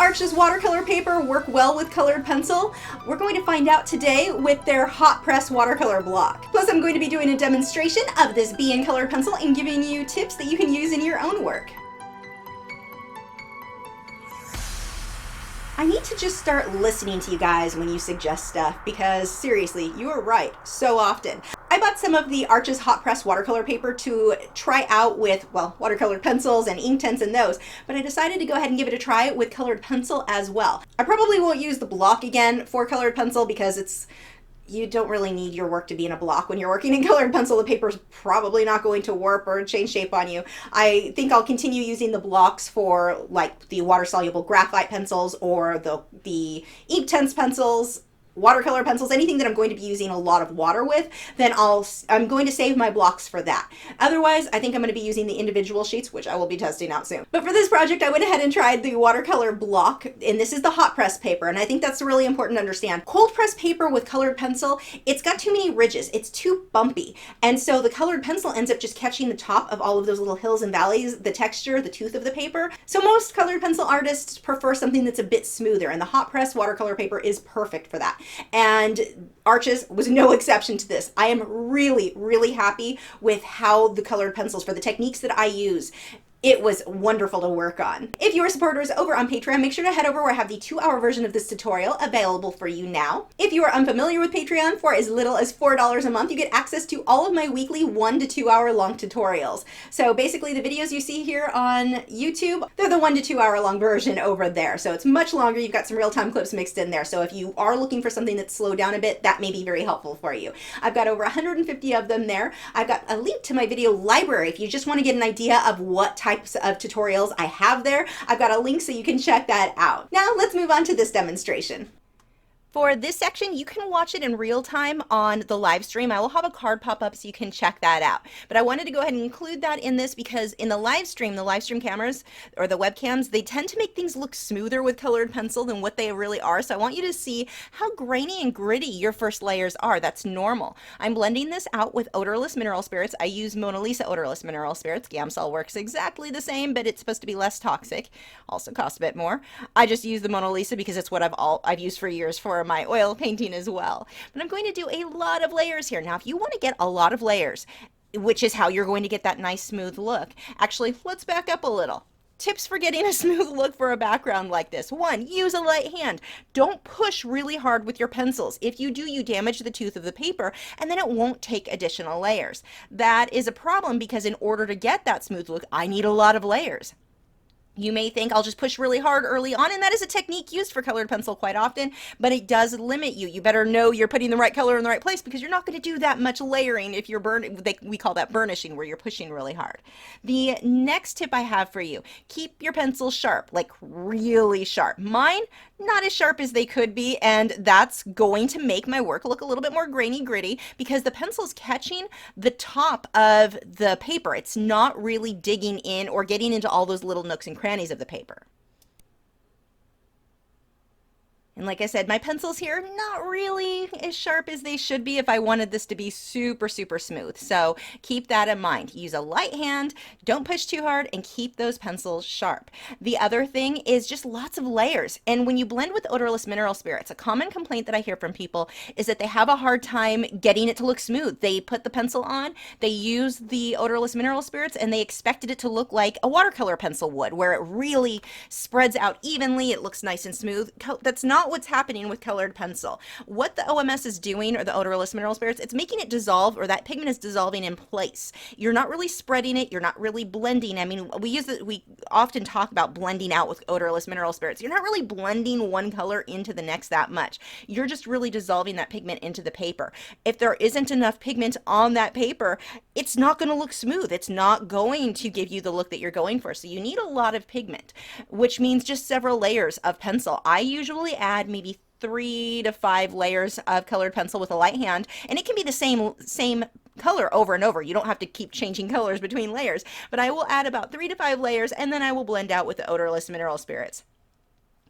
Arches watercolor paper work well with colored pencil? We're going to find out today with their hot press watercolor block. Plus, I'm going to be doing a demonstration of this BN colored pencil and giving you tips that you can use in your own work. I need to just start listening to you guys when you suggest stuff, because seriously, you are right so often. I bought some of the Arches hot press watercolor paper to try out with, well, watercolor pencils and Inktense and those, but I decided to go ahead and give it a try with colored pencil as well. I probably won't use the block again for colored pencil because you don't really need your work to be in a block. When you're working in colored pencil, the paper's probably not going to warp or change shape on you. I think I'll continue using the blocks for like the water-soluble graphite pencils or the Inktense pencils, watercolor pencils, anything that I'm going to be using a lot of water with, then I'm going to save my blocks for that. Otherwise, I think I'm going to be using the individual sheets, which I will be testing out soon. But for this project, I went ahead and tried the watercolor block, and this is the hot press paper, and I think that's really important to understand. Cold press paper with colored pencil, it's got too many ridges, it's too bumpy, and so the colored pencil ends up just catching the top of all of those little hills and valleys, the texture, the tooth of the paper. So most colored pencil artists prefer something that's a bit smoother, and the hot press watercolor paper is perfect for that. And Arches was no exception to this. I am really, really happy with how the colored pencils, for the techniques that I use, it was wonderful to work on. If you are supporters over on Patreon, make sure to head over where I have the 2-hour version of this tutorial available for you now. If you are unfamiliar with Patreon, for as little as $4 a month, you get access to all of my weekly 1 to 2 hour long tutorials. So basically the videos you see here on YouTube, they're the 1 to 2 hour long version over there. So it's much longer. You've got some real-time clips mixed in there. So if you are looking for something that's slowed down a bit, that may be very helpful for you. I've got over 150 of them there. I've got a link to my video library if you just want to get an idea of what types of tutorials I have there. I've got a link so you can check that out. Now let's move on to this demonstration. For this section, you can watch it in real time on the live stream. I will have a card pop up so you can check that out. But I wanted to go ahead and include that in this because in the live stream cameras or the webcams, they tend to make things look smoother with colored pencil than what they really are. So I want you to see how grainy and gritty your first layers are. That's normal. I'm blending this out with odorless mineral spirits. I use Mona Lisa odorless mineral spirits. Gamsol works exactly the same, but it's supposed to be less toxic. Also costs a bit more. I just use the Mona Lisa because it's what I've used for years for my oil painting as well. But I'm going to do a lot of layers here. Now, if you want to get a lot of layers, which is how you're going to get that nice smooth look, actually, let's back up a little. Tips for getting a smooth look for a background like this. 1, use a light hand. Don't push really hard with your pencils. If you do, you damage the tooth of the paper and then it won't take additional layers. That is a problem because in order to get that smooth look, I need a lot of layers. You may think I'll just push really hard early on, and that is a technique used for colored pencil quite often, but it does limit you. You better know you're putting the right color in the right place because you're not going to do that much layering if you're we call that burnishing, where you're pushing really hard. The next tip I have for you, keep your pencils sharp, like really sharp. Mine, not as sharp as they could be, and that's going to make my work look a little bit more grainy gritty because the pencil's catching the top of the paper. It's not really digging in or getting into all those little nooks and crannies of the paper. And like I said, my pencils here, not really as sharp as they should be if I wanted this to be super, super smooth. So keep that in mind. Use a light hand, don't push too hard, and keep those pencils sharp. The other thing is just lots of layers. And when you blend with odorless mineral spirits, a common complaint that I hear from people is that they have a hard time getting it to look smooth. They put the pencil on, they use the odorless mineral spirits, and they expected it to look like a watercolor pencil would, where it really spreads out evenly, it looks nice and smooth. That's not what's happening with colored pencil. What the OMS is doing, or the odorless mineral spirits, it's making it dissolve, or that pigment is dissolving in place. You're not really spreading it, you're not really blending. I mean, we often talk about blending out with odorless mineral spirits. You're not really blending one color into the next that much. You're just really dissolving that pigment into the paper. If there isn't enough pigment on that paper, it's not going to look smooth. It's not going to give you the look that you're going for. So you need a lot of pigment, which means just several layers of pencil. I usually add maybe 3 to 5 layers of colored pencil with a light hand, and it can be the same color over and over. You don't have to keep changing colors between layers, but I will add about 3 to 5 layers, and then I will blend out with the odorless mineral spirits.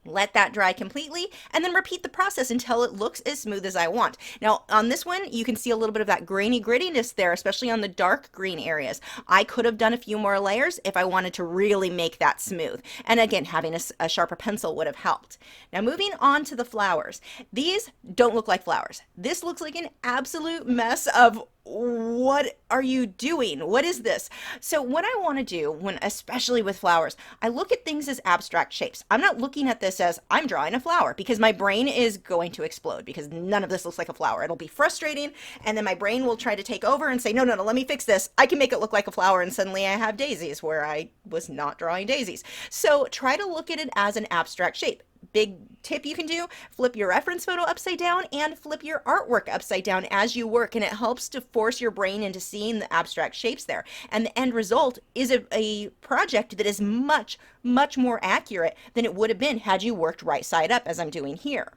Let that dry completely, and then repeat the process until it looks as smooth as I want. Now, on this one, you can see a little bit of that grainy grittiness there, especially on the dark green areas. I could have done a few more layers if I wanted to really make that smooth. And again, having a sharper pencil would have helped. Now, moving on to the flowers. These don't look like flowers. This looks like an absolute mess of what are you doing? What is this? So what I want to do when, especially with flowers, I look at things as abstract shapes. I'm not looking at this as I'm drawing a flower, because my brain is going to explode because none of this looks like a flower. It'll be frustrating. And then my brain will try to take over and say, no, no, no, let me fix this. I can make it look like a flower. And suddenly I have daisies where I was not drawing daisies. So try to look at it as an abstract shape. Big tip you can do, flip your reference photo upside down and flip your artwork upside down as you work, and it helps to force your brain into seeing the abstract shapes there. And the end result is a project that is much, much more accurate than it would have been had you worked right side up as I'm doing here.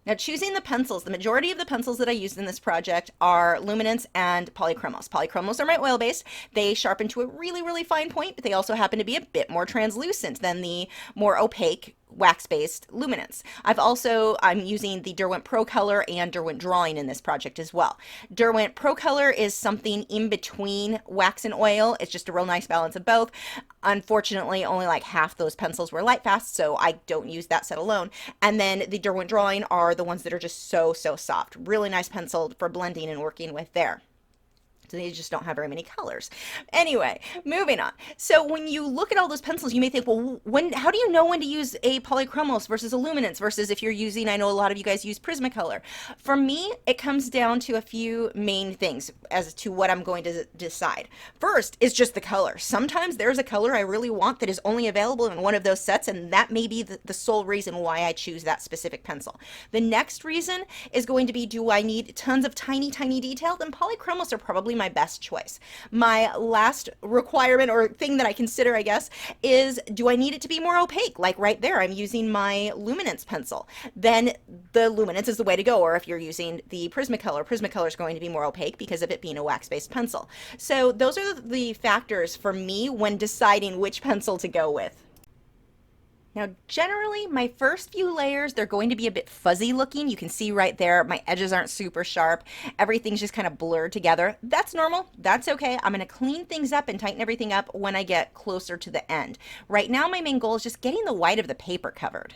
Now, choosing the pencils, the majority of the pencils that I used in this project are luminance and polychromos. Polychromos are my oil-based. They sharpen to a really, really fine point, but they also happen to be a bit more translucent than the more opaque wax-based luminance. I'm using the Derwent Pro Color and Derwent Drawing in this project as well. Derwent Pro Color is something in between wax and oil. It's just a real nice balance of both. Unfortunately, only like half those pencils were light fast, so I don't use that set alone. And then the Derwent Drawing are the ones that are just so soft. Really nice pencil for blending and working with there. So they just don't have very many colors. Anyway, moving on. So when you look at all those pencils, you may think, well, how do you know when to use a polychromos versus a luminance versus if you're using, I know a lot of you guys use Prismacolor. For me, it comes down to a few main things as to what I'm going to decide. First is just the color. Sometimes there's a color I really want that is only available in one of those sets, and that may be the sole reason why I choose that specific pencil. The next reason is going to be, do I need tons of tiny detail? Then polychromos are probably my best choice. My last requirement or thing that I consider, I guess, is, do I need it to be more opaque? Like right there, I'm using my luminance pencil. Then the luminance is the way to go. Or if you're using the Prismacolor, Prismacolor is going to be more opaque because of it being a wax-based pencil. So those are the factors for me when deciding which pencil to go with. Now, generally, my first few layers, they're going to be a bit fuzzy looking. You can see right there, my edges aren't super sharp. Everything's just kind of blurred together. That's normal. That's okay. I'm going to clean things up and tighten everything up when I get closer to the end. Right now, my main goal is just getting the white of the paper covered.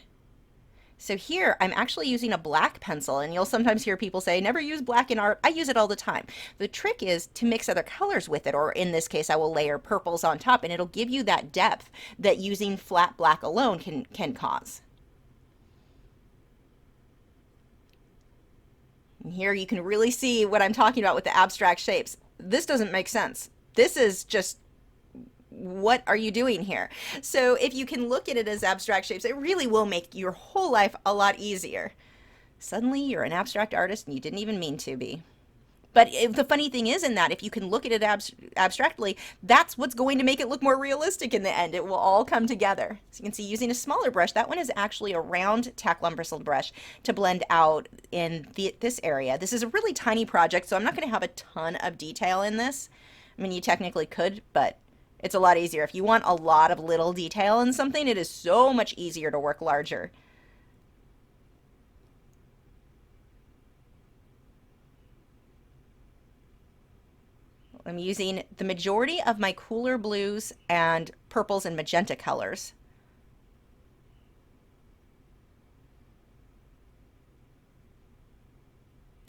So here, I'm actually using a black pencil, and you'll sometimes hear people say, never use black in art. I use it all the time. The trick is to mix other colors with it, or in this case, I will layer purples on top, and it'll give you that depth that using flat black alone can cause. And here you can really see what I'm talking about with the abstract shapes. This doesn't make sense. This is just, what are you doing here? So if you can look at it as abstract shapes, it really will make your whole life a lot easier. Suddenly you're an abstract artist and you didn't even mean to be. But the funny thing is, in that, if you can look at it abstractly, that's what's going to make it look more realistic in the end. It will all come together. So you can see, using a smaller brush, that one is actually a round tack-on bristled brush to blend out in this area. This is a really tiny project, so I'm not going to have a ton of detail in this. I mean, you technically could, but it's a lot easier. If you want a lot of little detail in something, it is so much easier to work larger. I'm using the majority of my cooler blues and purples and magenta colors.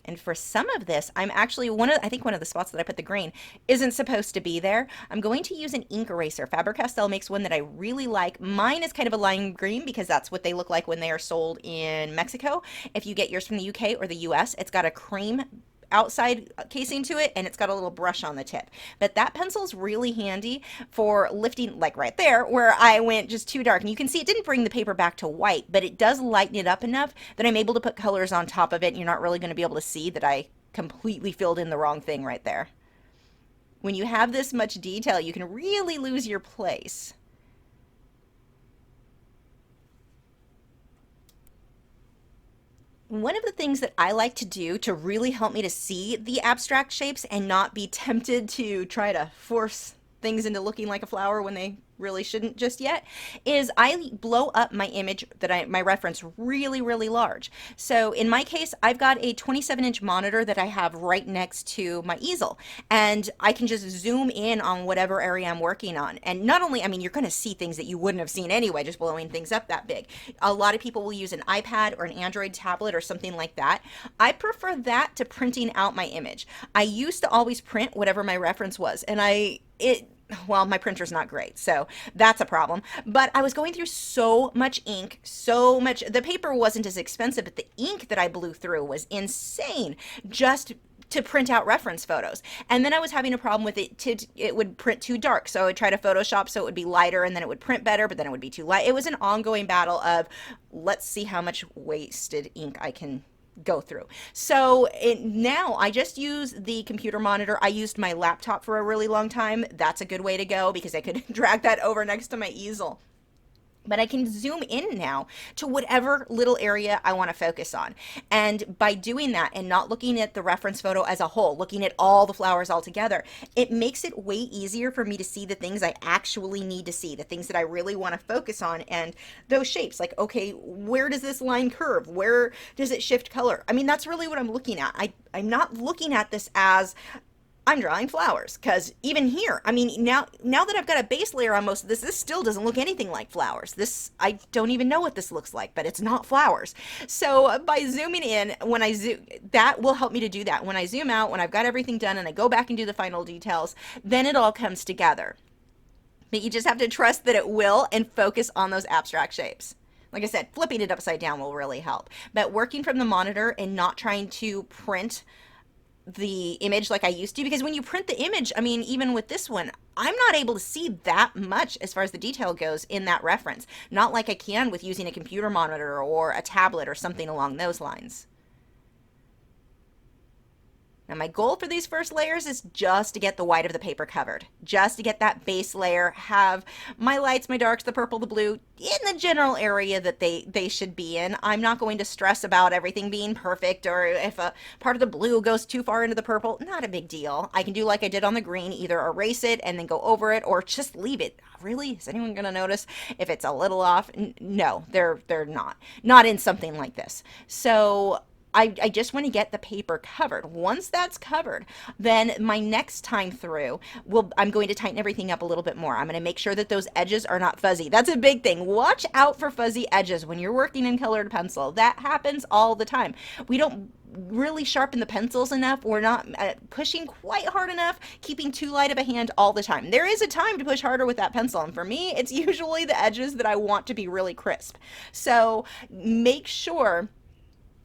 And for some of this, I'm actually, I think one of the spots that I put the green isn't supposed to be there. I'm going to use an ink eraser. Faber-Castell makes one that I really like. Mine is kind of a lime green because that's what they look like when they are sold in Mexico. If you get yours from the UK or the US, it's got a cream outside casing to it, and it's got a little brush on the tip. But that pencil's really handy for lifting, like right there where I went just too dark, and you can see it didn't bring the paper back to white, but it does lighten it up enough that I'm able to put colors on top of it, and you're not really going to be able to see that I completely filled in the wrong thing right there. When you have this much detail, you can really lose your place. One of the things that I like to do to really help me to see the abstract shapes and not be tempted to try to force things into looking like a flower when they really shouldn't just yet, is I blow up my image my reference really, really large. So in my case, I've got a 27-inch monitor that I have right next to my easel, and I can just zoom in on whatever area I'm working on. And not only, I mean, you're going to see things that you wouldn't have seen anyway, just blowing things up that big. A lot of people will use an iPad or an Android tablet or something like that. I prefer that to printing out my image. I used to always print whatever my reference was, and well, my printer's not great, so that's a problem. But I was going through so much ink, so much. The paper wasn't as expensive, but the ink that I blew through was insane just to print out reference photos. And then I was having a problem with it would print too dark. So I would try to Photoshop so it would be lighter, and then it would print better, but then it would be too light. It was an ongoing battle of, let's see how much wasted ink I can go through. So now I just use the computer monitor. I used my laptop for a really long time. That's a good way to go because I could drag that over next to my easel. But I can zoom in now to whatever little area I want to focus on. And by doing that and not looking at the reference photo as a whole, looking at all the flowers all together, it makes it way easier for me to see the things I actually need to see, the things that I really want to focus on, and those shapes. Like, okay, where does this line curve? Where does it shift color? I mean, that's really what I'm looking at. I'm not looking at this as I'm drawing flowers, because even here, I mean, now that I've got a base layer on most of this still doesn't look anything like flowers. I don't even know what this looks like, but it's not flowers. So by zooming in, when I zoom, that will help me to do that. When I zoom out, when I've got everything done and I go back and do the final details, then it all comes together. But you just have to trust that it will and focus on those abstract shapes. Like I said, flipping it upside down will really help. But working from the monitor and not trying to print the image like I used to, because when you print the image, I mean, even with this one, I'm not able to see that much as far as the detail goes in that reference. Not like I can with using a computer monitor or a tablet or something along those lines. Now my goal for these first layers is just to get the white of the paper covered, just to get that base layer, have my lights, my darks, the purple, the blue, in the general area that they should be in. I'm not going to stress about everything being perfect, or if a part of the blue goes too far into the purple, not a big deal. I can do like I did on the green, either erase it and then go over it, or just leave it. Really? Is anyone going to notice if it's a little off? No, they're not in something like this. So I just want to get the paper covered. Once that's covered, then my next time through, I'm going to tighten everything up a little bit more. I'm going to make sure that those edges are not fuzzy. That's a big thing. Watch out for fuzzy edges when you're working in colored pencil. That happens all the time. We don't really sharpen the pencils enough. We're not pushing quite hard enough, keeping too light of a hand all the time. There is a time to push harder with that pencil, and for me, it's usually the edges that I want to be really crisp. So make sure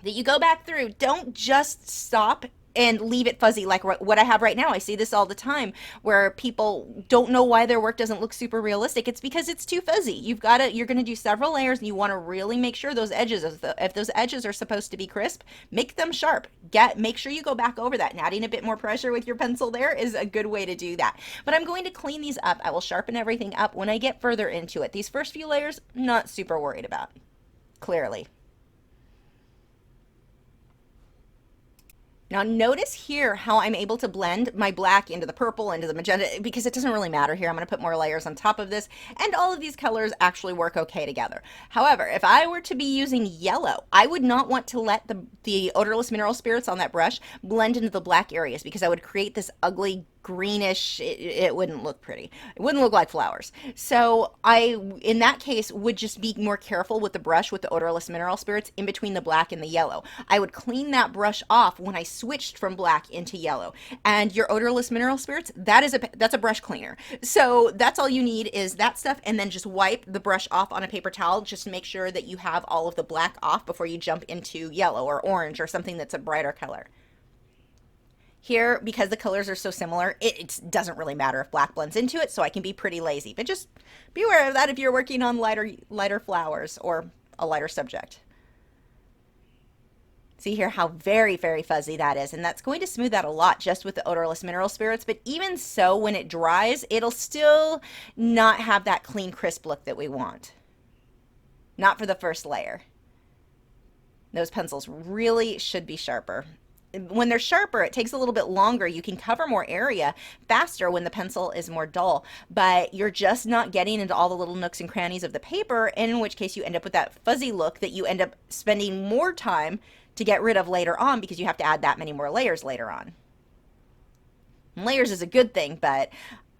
that you go back through. Don't just stop and leave it fuzzy like what I have right now. I see this all the time where people don't know why their work doesn't look super realistic. It's because it's too fuzzy. You're going to do several layers, and you want to really make sure those edges, if those edges are supposed to be crisp, make them sharp. Make sure you go back over that, and adding a bit more pressure with your pencil there is a good way to do that. But I'm going to clean these up. I will sharpen everything up when I get further into it. These first few layers, not super worried about, clearly. Now notice here how I'm able to blend my black into the purple, into the magenta, because it doesn't really matter here. I'm going to put more layers on top of this, and all of these colors actually work okay together. However, if I were to be using yellow, I would not want to let the odorless mineral spirits on that brush blend into the black areas, because I would create this ugly greenish, it wouldn't look pretty. It wouldn't look like flowers. So I, in that case, would just be more careful with the brush with the odorless mineral spirits in between the black and the yellow. I would clean that brush off when I switched from black into yellow. And your odorless mineral spirits, that's a brush cleaner. So that's all you need is that stuff, and then just wipe the brush off on a paper towel just to make sure that you have all of the black off before you jump into yellow or orange or something that's a brighter color. Here, because the colors are so similar, it doesn't really matter if black blends into it, so I can be pretty lazy. But just be aware of that if you're working on lighter flowers or a lighter subject. See here how very, very fuzzy that is, and that's going to smooth out a lot just with the odorless mineral spirits, but even so, when it dries, it'll still not have that clean, crisp look that we want. Not for the first layer. Those pencils really should be sharper. when they're sharper, it takes a little bit longer. You can cover more area faster when the pencil is more dull, but you're just not getting into all the little nooks and crannies of the paper, in which case you end up with that fuzzy look that you end up spending more time to get rid of later on because you have to add that many more layers later on. And layers is a good thing, but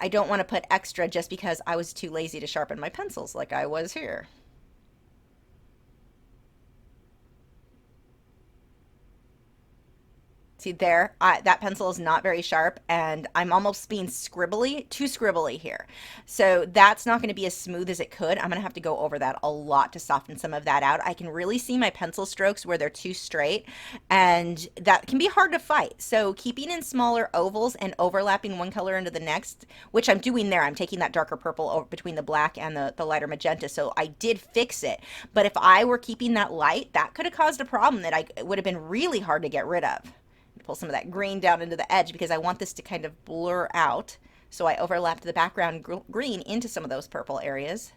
I don't want to put extra just because I was too lazy to sharpen my pencils like I was here. See there, that pencil is not very sharp, and I'm almost being scribbly, too scribbly here. So that's not going to be as smooth as it could. I'm going to have to go over that a lot to soften some of that out. I can really see my pencil strokes where they're too straight, and that can be hard to fight. So keeping in smaller ovals and overlapping one color into the next, which I'm doing there, I'm taking that darker purple over between the black and the lighter magenta, so I did fix it. But if I were keeping that light, that could have caused a problem that it would have been really hard to get rid of. Pull some of that green down into the edge because I want this to kind of blur out. So I overlapped the background green into some of those purple areas.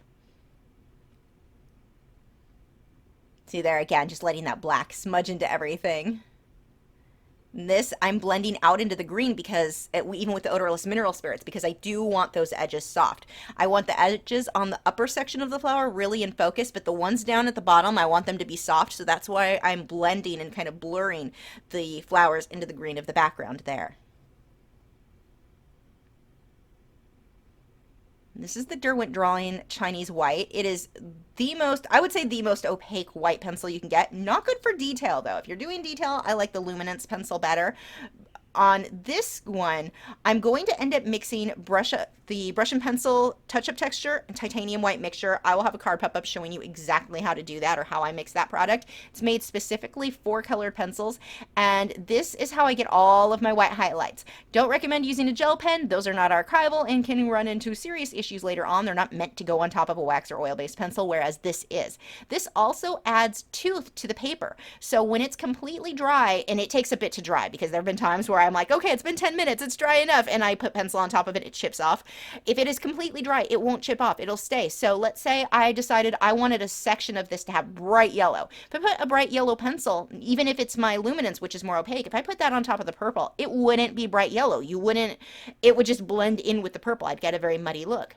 See there again, just letting that black smudge into everything. This I'm blending out into the green because even with the odorless mineral spirits, because I do want those edges soft. I want the edges on the upper section of the flower really in focus, but the ones down at the bottom, I want them to be soft. So that's why I'm blending and kind of blurring the flowers into the green of the background there. This is the Derwent Drawing Chinese White. It is the most, I would say the most opaque white pencil you can get. Not good for detail though. If you're doing detail, I like the Luminance pencil better. On this one, I'm going to end up mixing the brush and pencil touch-up texture and titanium white mixture. I will have a card pop up showing you exactly how to do that or how I mix that product. It's made specifically for colored pencils, and this is how I get all of my white highlights. Don't recommend using a gel pen. Those are not archival and can run into serious issues later on. They're not meant to go on top of a wax or oil-based pencil, whereas this is. This also adds tooth to the paper. So when it's completely dry, and it takes a bit to dry because there have been times where I'm like, okay, it's been 10 minutes, it's dry enough, and I put pencil on top of it, it chips off. If it is completely dry, it won't chip off, it'll stay. So let's say I decided I wanted a section of this to have bright yellow. If I put a bright yellow pencil, even if it's my Luminance, which is more opaque, if I put that on top of the purple, it wouldn't be bright yellow. It would just blend in with the purple. I'd get a very muddy look.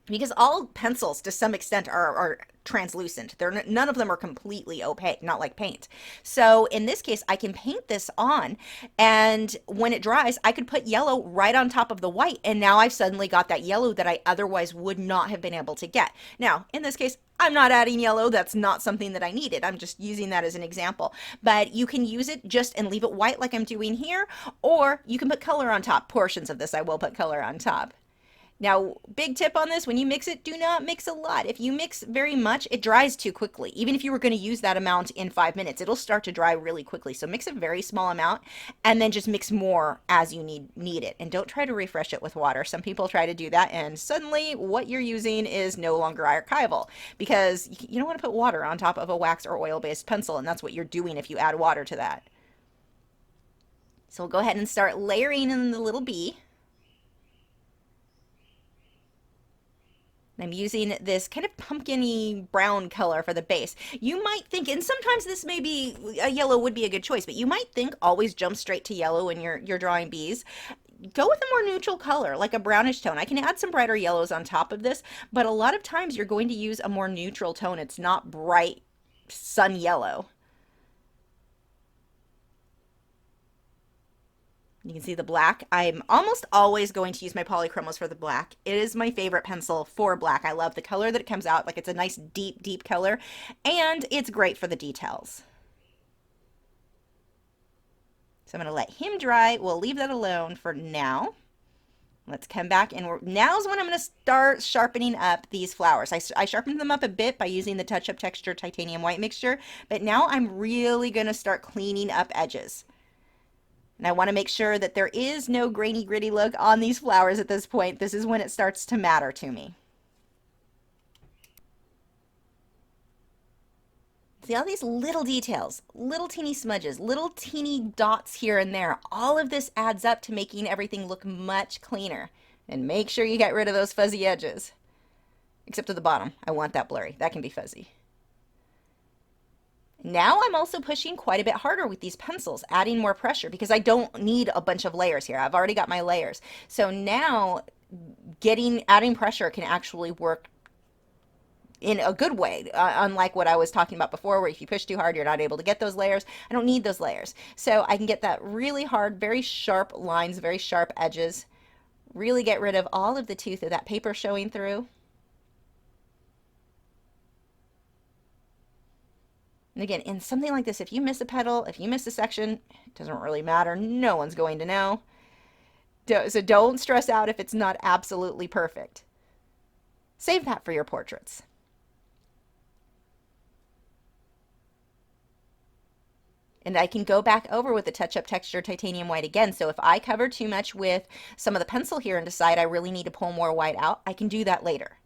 Because all pencils to some extent are translucent. None of them are completely opaque, not like paint. So in this case, I can paint this on, and when it dries, I could put yellow right on top of the white, and now I've suddenly got that yellow that I otherwise would not have been able to get. Now, in this case, I'm not adding yellow. That's not something that I needed. I'm just using that as an example. But you can use it just and leave it white like I'm doing here, or you can put color on top. Portions of this, I will put color on top. Now, big tip on this, when you mix it, do not mix a lot. If you mix very much, it dries too quickly. Even if you were going to use that amount in 5 minutes, it'll start to dry really quickly. So mix a very small amount and then just mix more as you need it. And don't try to refresh it with water. Some people try to do that and suddenly what you're using is no longer archival because you don't want to put water on top of a wax or oil-based pencil, and that's what you're doing if you add water to that. So we'll go ahead and start layering in the little bee. I'm using this kind of pumpkin-y brown color for the base. You might think, and sometimes this may be, a yellow would be a good choice, but you might think always jump straight to yellow when you're drawing bees. Go with a more neutral color, like a brownish tone. I can add some brighter yellows on top of this, but a lot of times you're going to use a more neutral tone. It's not bright sun yellow. You can see the black. I'm almost always going to use my polychromos for the black. It is my favorite pencil for black. I love the color that it comes out. Like, it's a nice deep, deep color, and it's great for the details. So I'm going to let him dry. We'll leave that alone for now. Let's come back, and now's when I'm going to start sharpening up these flowers. I sharpened them up a bit by using the touch-up texture titanium white mixture, but now I'm really going to start cleaning up edges. And I want to make sure that there is no grainy, gritty look on these flowers at this point. This is when it starts to matter to me. See all these little details, little teeny smudges, little teeny dots here and there. All of this adds up to making everything look much cleaner. And make sure you get rid of those fuzzy edges. Except at the bottom. I want that blurry. That can be fuzzy. Now I'm also pushing quite a bit harder with these pencils, adding more pressure because I don't need a bunch of layers here. I've already got my layers. So now adding pressure can actually work in a good way, unlike what I was talking about before, where if you push too hard, you're not able to get those layers. I don't need those layers. So I can get that really hard, very sharp lines, very sharp edges, really get rid of all of the tooth of that paper showing through. And again, in something like this, if you miss a petal, if you miss a section, it doesn't really matter. No one's going to know. So don't stress out if it's not absolutely perfect. Save that for your portraits. And I can go back over with the touch-up texture titanium white again. So if I cover too much with some of the pencil here and decide I really need to pull more white out, I can do that later.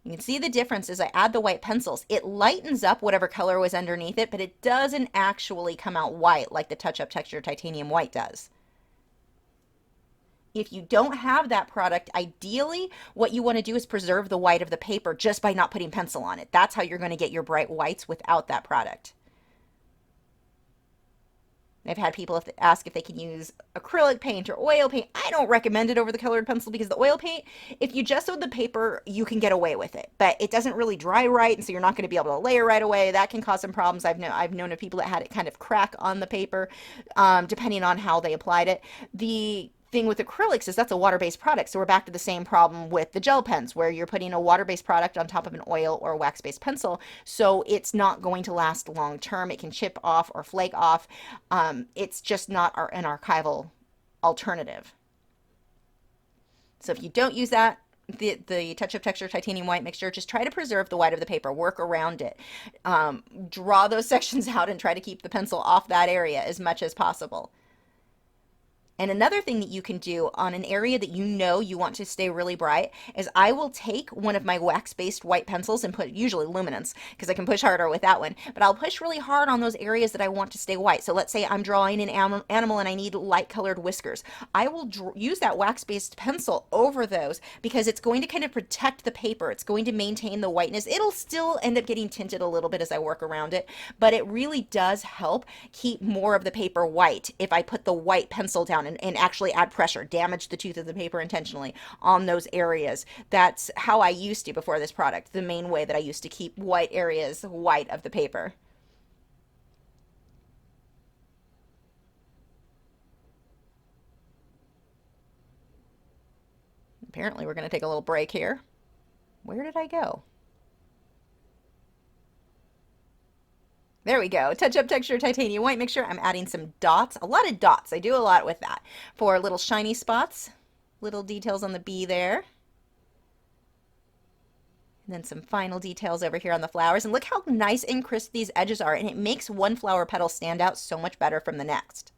You can see the difference as I add the white pencils. It lightens up whatever color was underneath it, but it doesn't actually come out white like the touch-up texture titanium white does. If you don't have that product, ideally what you want to do is preserve the white of the paper just by not putting pencil on it. That's how you're going to get your bright whites without that product. I've had people ask if they can use acrylic paint or oil paint. I don't recommend it over the colored pencil because the oil paint, if you just the paper, you can get away with it, but it doesn't really dry right, and so you're not going to be able to layer right away. That can cause some problems. I've known of people that had it kind of crack on the paper, depending on how they applied it. The thing with acrylics is that's a water-based product, so we're back to the same problem with the gel pens, where you're putting a water-based product on top of an oil or wax-based pencil, so it's not going to last long term. It can chip off or flake off. It's just not an archival alternative. So if you don't use that, the touch-up texture titanium white mixture, just try to preserve the white of the paper, work around it, draw those sections out and try to keep the pencil off that area as much as possible. And another thing that you can do on an area that you know you want to stay really bright is I will take one of my wax-based white pencils and put, usually luminance, because I can push harder with that one, but I'll push really hard on those areas that I want to stay white. So let's say I'm drawing an animal and I need light colored whiskers. I will use that wax-based pencil over those because it's going to kind of protect the paper. It's going to maintain the whiteness. It'll still end up getting tinted a little bit as I work around it, but it really does help keep more of the paper white if I put the white pencil down and actually add pressure, damage the tooth of the paper intentionally on those areas. That's how I used to before this product, the main way that I used to keep white areas white of the paper. Apparently we're going to take a little break here. Where did I go? There we go. Touch-up texture titanium white mixture. I'm adding some dots, a lot of dots. I do a lot with that for little shiny spots, little details on the bee there. And then some final details over here on the flowers. And look how nice and crisp these edges are. And it makes one flower petal stand out so much better from the next.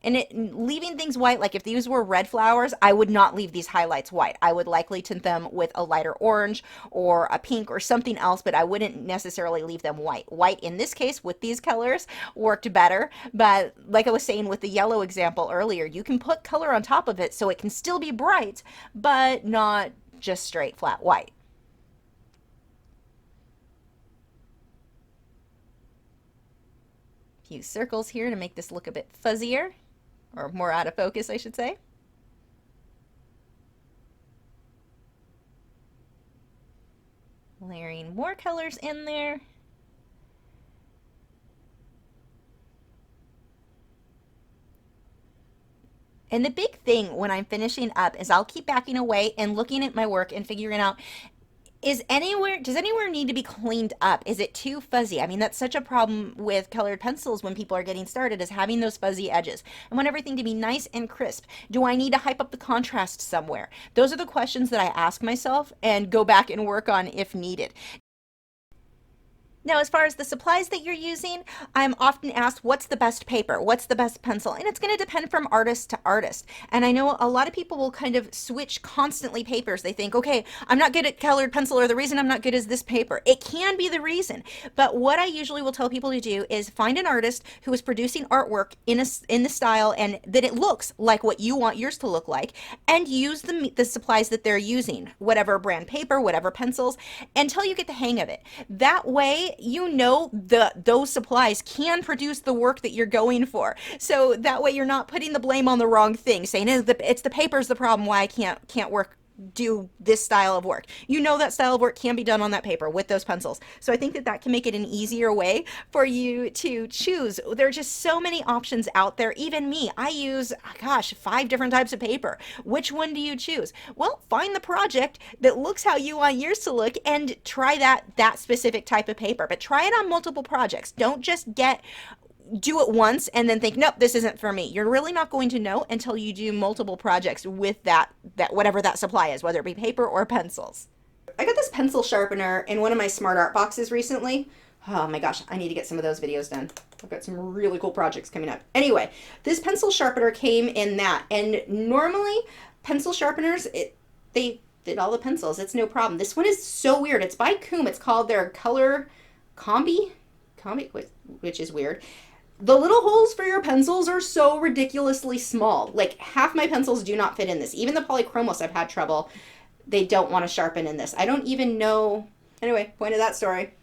And leaving things white, like if these were red flowers, I would not leave these highlights white. I would likely tint them with a lighter orange or a pink or something else, but I wouldn't necessarily leave them white. White, in this case, with these colors, worked better. But like I was saying with the yellow example earlier, you can put color on top of it so it can still be bright, but not just straight flat white. A few circles here to make this look a bit fuzzier. Or more out of focus, I should say. Layering more colors in there. And the big thing when I'm finishing up is I'll keep backing away and looking at my work and figuring out, does anywhere need to be cleaned up? Is it too fuzzy? I mean, that's such a problem with colored pencils when people are getting started, is having those fuzzy edges. I want everything to be nice and crisp. Do I need to hype up the contrast somewhere? Those are the questions that I ask myself and go back and work on if needed. Now, as far as the supplies that you're using, I'm often asked, what's the best paper? What's the best pencil? And it's going to depend from artist to artist. And I know a lot of people will kind of switch constantly papers. They think, okay, I'm not good at colored pencil, or the reason I'm not good is this paper. It can be the reason. But what I usually will tell people to do is find an artist who is producing artwork in the style and that it looks like what you want yours to look like, and use the supplies that they're using, whatever brand paper, whatever pencils, until you get the hang of it. That way, way, you know those supplies can produce the work that you're going for. So that way you're not putting the blame on the wrong thing, saying it's the paper's the problem why I can't do this style of work. You know that style of work can be done on that paper with those pencils. So I think that can make it an easier way for you to choose. There are just so many options out there. Even me, I use, gosh, 5 different types of paper. Which one do you choose? Well, find the project that looks how you want yours to look and try that specific type of paper. But try it on multiple projects. Don't just do it once and then think, nope, this isn't for me. You're really not going to know until you do multiple projects with that whatever that supply is, whether it be paper or pencils. I got this pencil sharpener in one of my smart art boxes recently. Oh my gosh, I need to get some of those videos done. I've got some really cool projects coming up. Anyway, this pencil sharpener came in that, and normally pencil sharpeners, they fit all the pencils. It's no problem. This one is so weird. It's by Coom. It's called their Color Combi, which is weird. The little holes for your pencils are so ridiculously small. Like, half my pencils do not fit in this. Even the polychromos I've had trouble. They don't want to sharpen in this. I don't even know. Anyway, point of that story.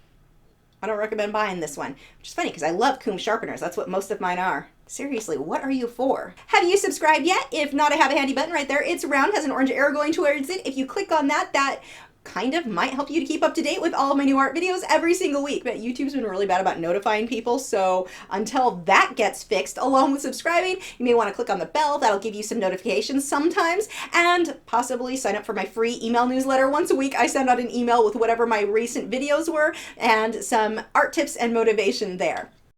I don't recommend buying this one. Which is funny because I love Coom sharpeners. That's what most of mine are. Seriously, what are you for? Have you subscribed yet? If not, I have a handy button right there. It's round, has an orange arrow going towards it. If you click on that, that kind of might help you to keep up to date with all of my new art videos every single week. But YouTube's been really bad about notifying people, so until that gets fixed, along with subscribing, you may want to click on the bell. That'll give you some notifications sometimes, and possibly sign up for my free email newsletter. Once a week, I send out an email with whatever my recent videos were and some art tips and motivation there.